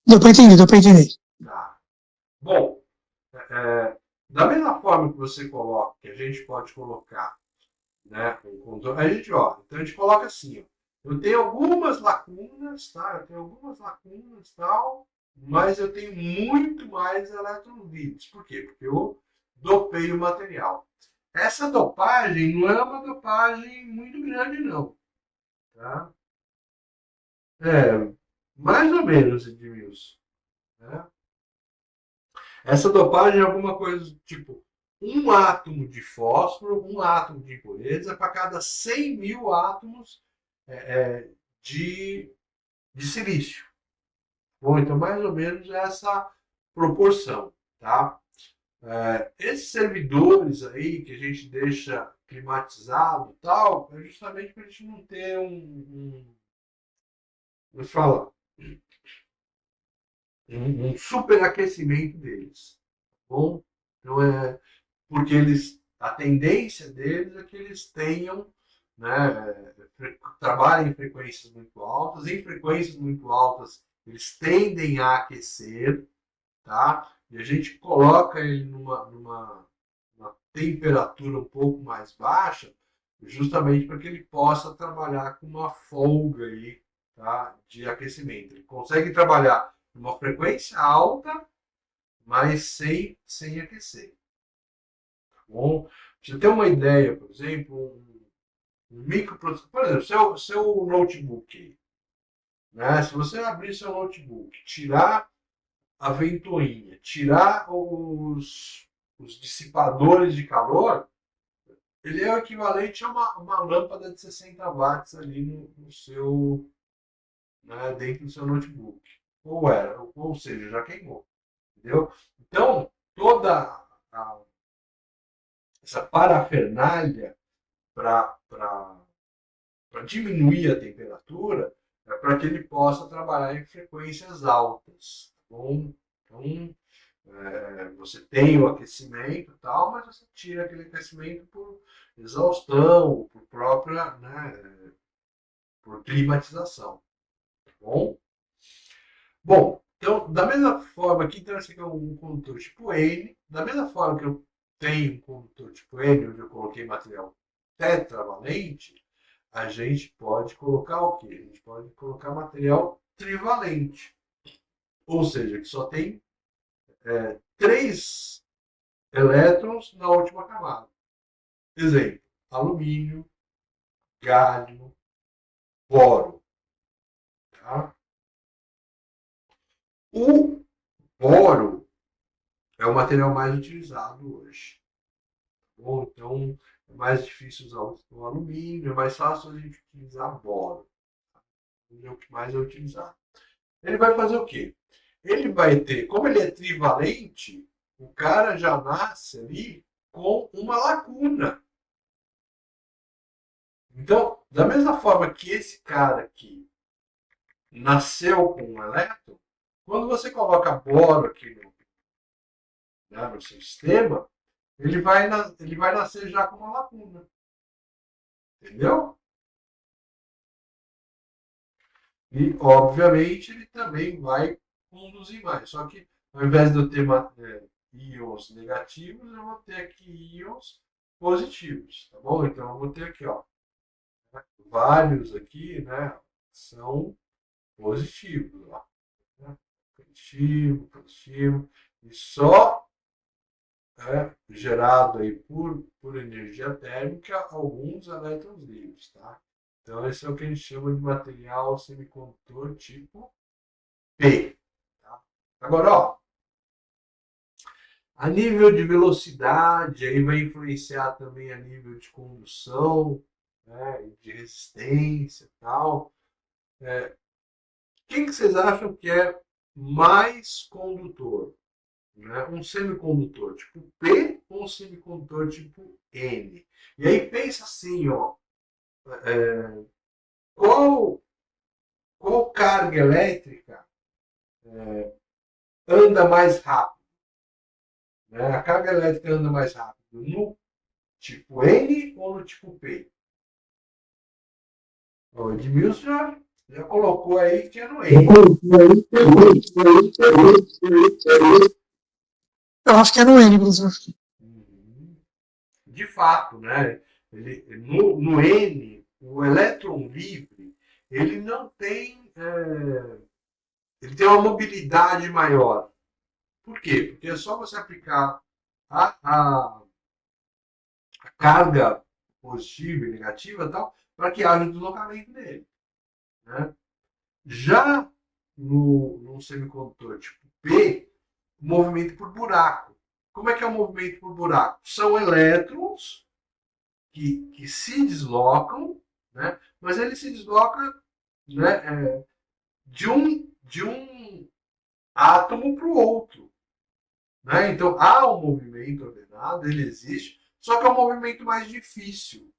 Deu para entender. Tá. Bom, da mesma forma que você coloca, que a gente pode colocar, né, um contorno, então a gente coloca assim, ó, eu tenho algumas lacunas, tá? Eu tenho algumas lacunas, tal, mas eu tenho muito mais eletronvírus. Por quê? Porque eu dopei o material. Essa dopagem não é uma dopagem muito grande, não, tá? É, mais ou menos, Edmilson, né? Essa dopagem é alguma coisa tipo um átomo de fósforo, um átomo de impureza para cada 100 mil átomos é, é, de, de silício. Bom, então mais ou menos essa proporção, tá? Esses servidores aí que a gente deixa climatizado e tal, é justamente para a gente não ter vamos falar, um superaquecimento deles. Tá bom? Então porque a tendência deles é que eles tenham, né, trabalhem em frequências muito altas, em frequências muito altas eles tendem a aquecer, tá? E a gente coloca ele numa temperatura um pouco mais baixa, justamente para que ele possa trabalhar com uma folga aí, tá, de aquecimento. Ele consegue trabalhar numa frequência alta, mas sem aquecer. Bom, pra você ter uma ideia, por exemplo, um microprocessador, por exemplo, seu notebook, né? Se você abrir seu notebook, tirar a ventoinha, tirar os dissipadores de calor, ele é o equivalente a uma lâmpada de 60 watts ali no seu, né, dentro do seu notebook. Ou seja, já queimou, entendeu? Então, toda essa parafernália para diminuir a temperatura, é para que ele possa trabalhar em frequências altas. Tá bom? Então, você tem o aquecimento e tal, mas você tira aquele aquecimento por exaustão, por própria, né, por climatização. Tá bom? Bom, então, da mesma forma que então, esse aqui é um condutor tipo N, da mesma forma que eu tenho um condutor tipo N, onde eu coloquei material tetravalente, a gente pode colocar o quê? A gente pode colocar material trivalente, ou seja, que só tem três elétrons na última camada. Exemplo, alumínio, gálio, boro. Tá? O boro é o material mais utilizado hoje. Tá bom? Então, é mais difícil usar o alumínio, é mais fácil a gente utilizar boro. Tá? É o que mais é utilizado. Ele vai fazer o quê? Ele vai ter, como ele é trivalente, o cara já nasce ali com uma lacuna. Então, da mesma forma que esse cara aqui nasceu com um elétron, quando você coloca boro aqui no sistema, ele vai nascer já com uma lacuna. Entendeu? E, obviamente, ele também vai conduzir mais. Só que, ao invés de eu ter íons negativos, eu vou ter aqui íons positivos. Tá bom? Então, eu vou ter aqui, ó, vários aqui, né, são positivos. Ó, né? Positivo, positivo. E só gerado aí por energia térmica alguns elétrons livres, tá? Então esse é o que a gente chama de material semicondutor tipo P. Tá? Agora, ó, a nível de velocidade, aí vai influenciar também a nível de condução, né, de resistência e tal. Quem que vocês acham que é mais condutor? Né? Um semicondutor tipo P ou um semicondutor tipo N? E aí pensa assim, ó, é, qual, qual carga elétrica anda mais rápido? Né? A carga elétrica anda mais rápido no tipo N ou no tipo P? O Edmilson Já colocou aí que é no N. Eu acho que é no N, professor. De fato, né? No N, o elétron livre, ele não tem. Ele tem uma mobilidade maior. Por quê? Porque é só você aplicar a, a, a carga positiva e negativa tal, para que haja um deslocamento dele. Né? Já no semicondutor tipo P, movimento por buraco. Como é que é o movimento por buraco? São elétrons que se deslocam, né? Mas ele se desloca, né, de um átomo para o outro. Né? Então há um movimento ordenado, ele existe, só que é um movimento mais difícil.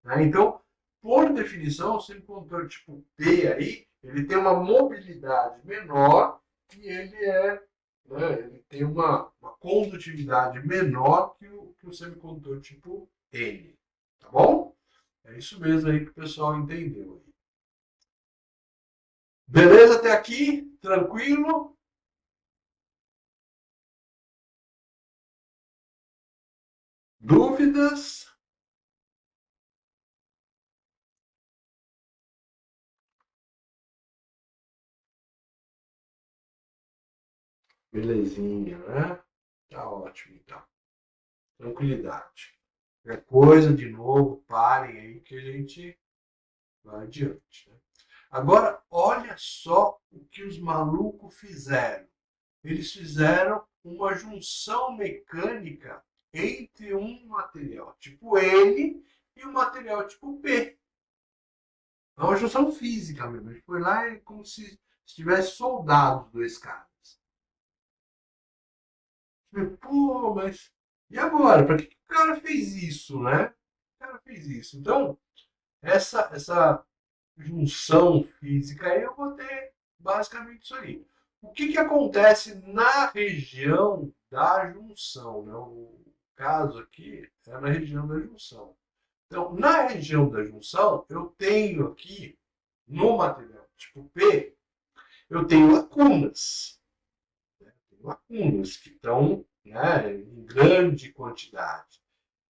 Né? Então, por definição, o semicondutor tipo P aí, ele tem uma mobilidade menor e ele tem uma condutividade menor que o semicondutor tipo N. Tá bom? É isso mesmo aí que o pessoal entendeu. Beleza até aqui? Tranquilo? Dúvidas? Belezinha, né? Tá ótimo, então. Tranquilidade. Qualquer coisa, de novo, parem aí que a gente vai adiante. Né? Agora, olha só o que os malucos fizeram. Eles fizeram uma junção mecânica entre um material tipo N e um material tipo P. É uma junção física mesmo. Ele foi lá e como se tivesse soldado os dois caras. Pô, mas e agora? Para que o cara fez isso, né? O cara fez isso. Então, essa junção física aí, eu vou ter basicamente isso aí. O que acontece na região da junção? Né? O caso aqui é na região da junção. Então, na região da junção, eu tenho aqui, no material tipo P, eu tenho lacunas. Né? Tenho lacunas que estão, né, em grande quantidade.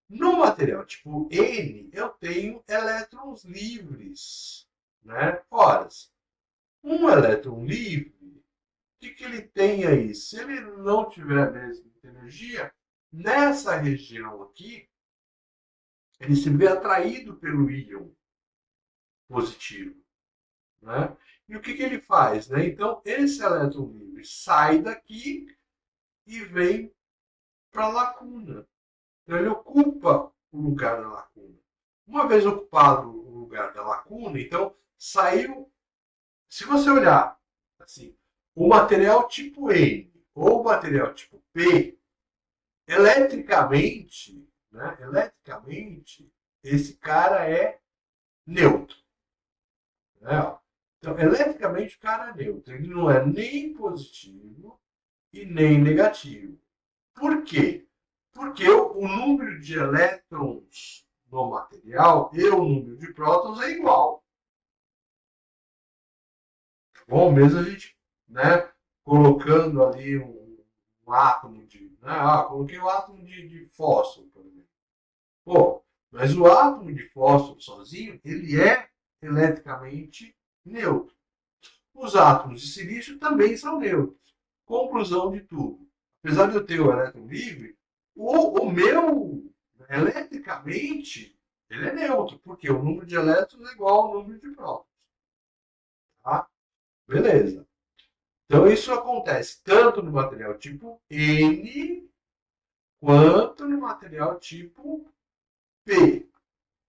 No material tipo N, eu tenho elétrons livres. Né? Ora, um elétron livre, o que ele tem aí? Se ele não tiver a mesma energia, nessa região aqui, ele se vê atraído pelo íon positivo. Né? E o que ele faz? Né? Então, esse elétron livre sai daqui e vem para a lacuna. Então, ele ocupa o lugar da lacuna. Uma vez ocupado o lugar da lacuna, então saiu. Se você olhar assim, o material tipo N ou o material tipo P, eletricamente, né, eletricamente, esse cara é neutro. Né? Então, eletricamente, o cara é neutro. Ele não é nem positivo e nem negativo. Por quê? Porque o número de elétrons no material e o número de prótons é igual. Bom, mesmo a gente, né, colocando ali um átomo de. Né, coloquei um átomo de fósforo, por exemplo. Pô, mas o átomo de fósforo sozinho, ele é eletricamente neutro. Os átomos de silício também são neutros. Conclusão de tudo. Apesar de eu ter o elétron livre, o meu, eletricamente, ele é neutro, porque o número de elétrons é igual ao número de prótons. Tá? Beleza. Então, isso acontece tanto no material tipo N quanto no material tipo P.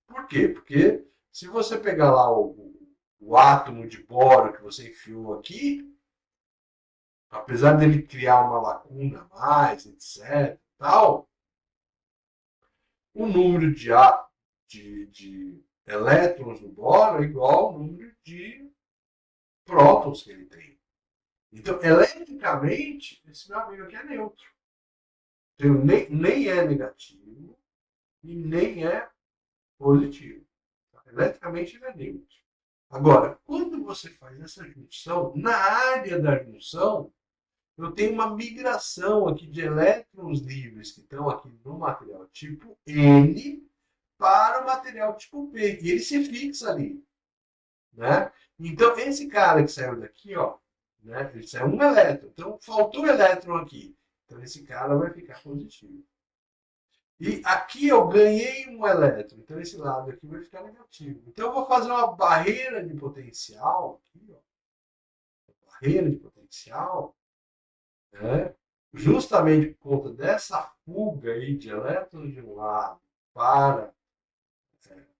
Por quê? Porque se você pegar lá o átomo de boro que você enfiou aqui, apesar dele criar uma lacuna a mais, etc., tal, o número de elétrons no boro é igual ao número de prótons que ele tem. Então, eletricamente, esse meu amigo aqui é neutro. Então, nem é negativo e nem é positivo. Eletricamente, ele é neutro. Agora, quando você faz essa junção, na área da junção, eu tenho uma migração aqui de elétrons livres que estão aqui no material tipo N para o material tipo P. E ele se fixa ali, né? Então, esse cara que saiu daqui, ó, né? Ele saiu um elétron. Então, faltou elétron aqui. Então, esse cara vai ficar positivo. E aqui eu ganhei um elétron. Então, esse lado aqui vai ficar negativo. Então, eu vou fazer uma barreira de potencial aqui, ó. Barreira de potencial, né? Justamente por conta dessa fuga aí de elétrons de um lado para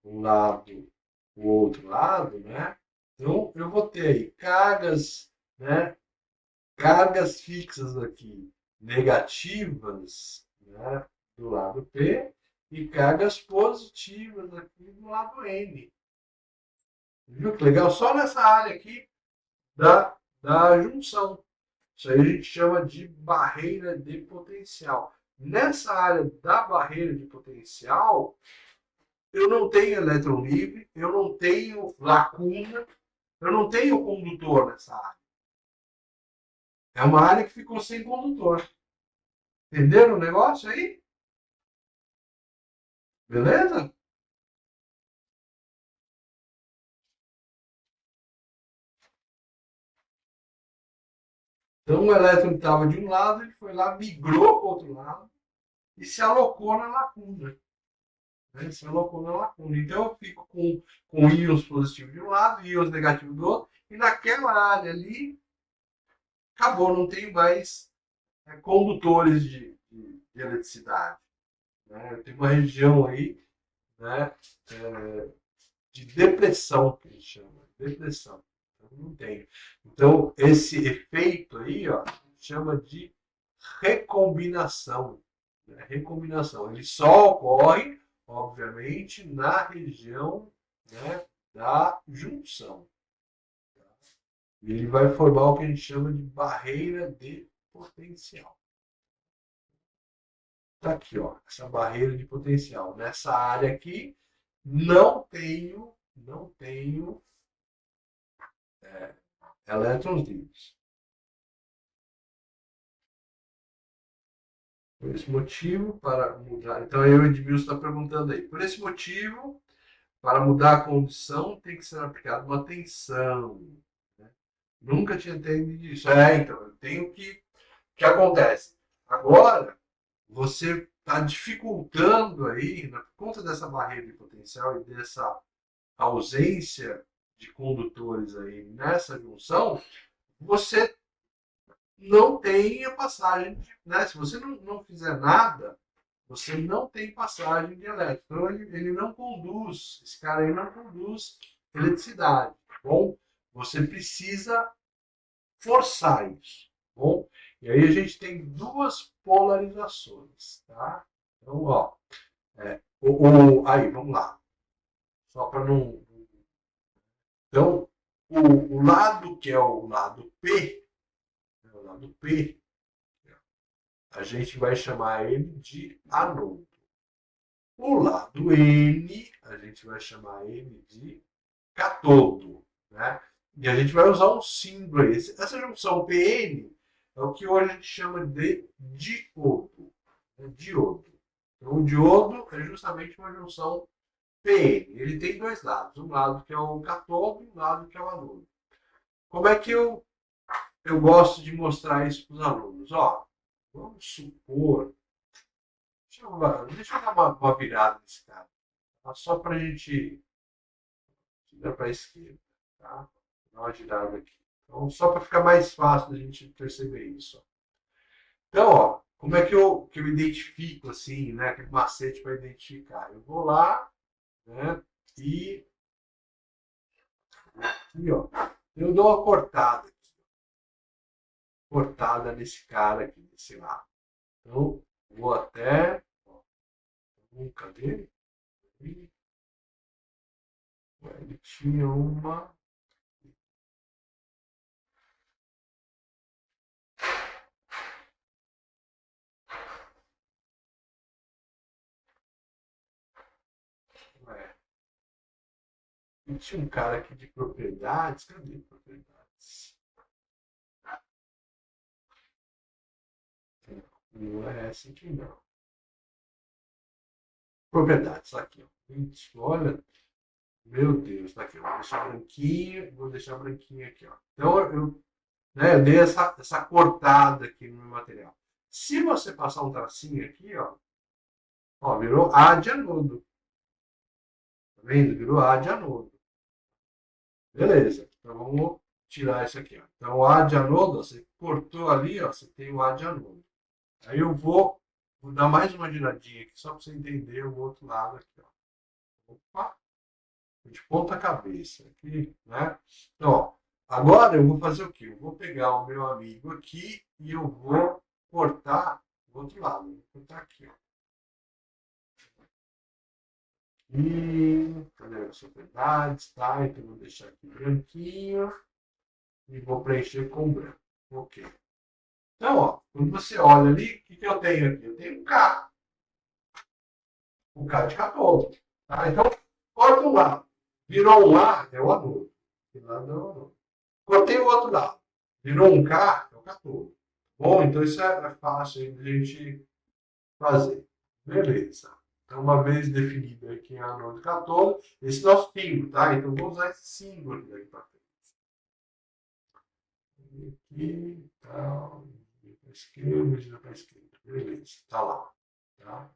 um lado, o outro lado, né? Então, eu vou ter aí cargas, né? Cargas fixas aqui negativas, né? Do lado P e cargas positivas aqui do lado N. Viu que legal? Só nessa área aqui da junção. Isso aí a gente chama de barreira de potencial. Nessa área da barreira de potencial, eu não tenho elétron livre, eu não tenho lacuna, eu não tenho condutor nessa área. É uma área que ficou sem condutor. Entenderam o negócio aí? Beleza? Então o elétron estava de um lado, ele foi lá, migrou para o outro lado e se alocou na lacuna. Né? Se alocou na lacuna. Então eu fico com íons positivos de um lado, íons negativos do outro, e naquela área ali, acabou, não tenho mais condutores de eletricidade. Né? Eu tenho uma região aí, né, de depressão, que a gente chama. Depressão. Então, não tenho. Então, esse efeito aí, ó, chama de recombinação. Né? Recombinação. Ele só ocorre, obviamente, na região, né, da junção. E ele vai formar o que a gente chama de barreira de potencial. Tá aqui, ó, essa barreira de potencial. Nessa área aqui, não tenho elétrons livres. Por esse motivo, para mudar. Então, aí o Edmilson está perguntando aí. Por esse motivo, para mudar a condição, tem que ser aplicada uma tensão. Né? Nunca tinha entendido isso. Então, eu tenho que. O que acontece? Agora, você está dificultando aí, por conta dessa barreira de potencial e dessa ausência de condutores aí nessa junção, você não tem a passagem, né? Se você não fizer nada, você não tem passagem de elétron. Então ele não conduz, esse cara aí não conduz eletricidade. Tá bom? Você precisa forçar isso. Tá bom? E aí a gente tem duas polarizações. Tá? Então, ó, aí, vamos lá. Só para não. Então, o lado que é o lado P, né, o lado P, a gente vai chamar ele de anodo. O lado N, a gente vai chamar ele de catodo. Né? E a gente vai usar um símbolo aí. Essa junção PN é o que hoje a gente chama de diodo. Né? Diodo. Então, o diodo é justamente uma junção PN. Ele tem dois lados. Um lado que é o catodo e um lado que é o anodo. Como é que eu gosto de mostrar isso para os alunos? Ó, vamos supor. Deixa eu dar uma virada nesse cara. Tá? Só para a gente virar para a esquerda. Tá? Dar uma girada aqui. Então, só para ficar mais fácil da gente perceber isso. Então, ó, como é que eu identifico assim, né? Aquele macete para identificar. Eu vou lá, né? E ó, eu dou uma cortada aqui. Cortada nesse cara aqui, desse lado. Então, vou até. Cadê? Ele tinha uma. Tinha um cara aqui de propriedades. Cadê propriedades? Não é essa aqui, não. Propriedades, tá aqui, ó. Olha, meu Deus, tá aqui. Vou deixar branquinho aqui, ó. Então, eu dei essa cortada aqui no meu material. Se você passar um tracinho aqui, ó, virou A de anudo. Tá vendo? Virou A de anudo. Beleza. Então, vamos tirar isso aqui, ó. Então, o A de anudo, você cortou ali, ó, você tem o A de anudo. Aí eu vou dar mais uma giradinha aqui, só para você entender o outro lado aqui, ó. Opa, de ponta cabeça aqui, né? Então, ó, agora eu vou fazer o quê? Eu vou pegar o meu amigo aqui e eu vou cortar do outro lado. Vou cortar aqui, ó. E cadê as propriedades? Tá, então vou deixar aqui branquinho e vou preencher com branco. Ok. Então, ó, quando você olha ali, o que eu tenho aqui? Eu tenho um K. Um K de 14. Tá? Então, corta um lado. Virou um A, é o anulo. Esse lado é o anulo. Cortei o outro lado. Virou um K, é o 14. Bom, então isso é fácil de a gente fazer. Beleza. Então, uma vez definido aqui a nota 14, esse é nosso símbolo, tá? Então, vou usar esse símbolo daqui para frente. Aqui, tal, para a esquerda, gira para a esquerda. Beleza, tá lá. Tá?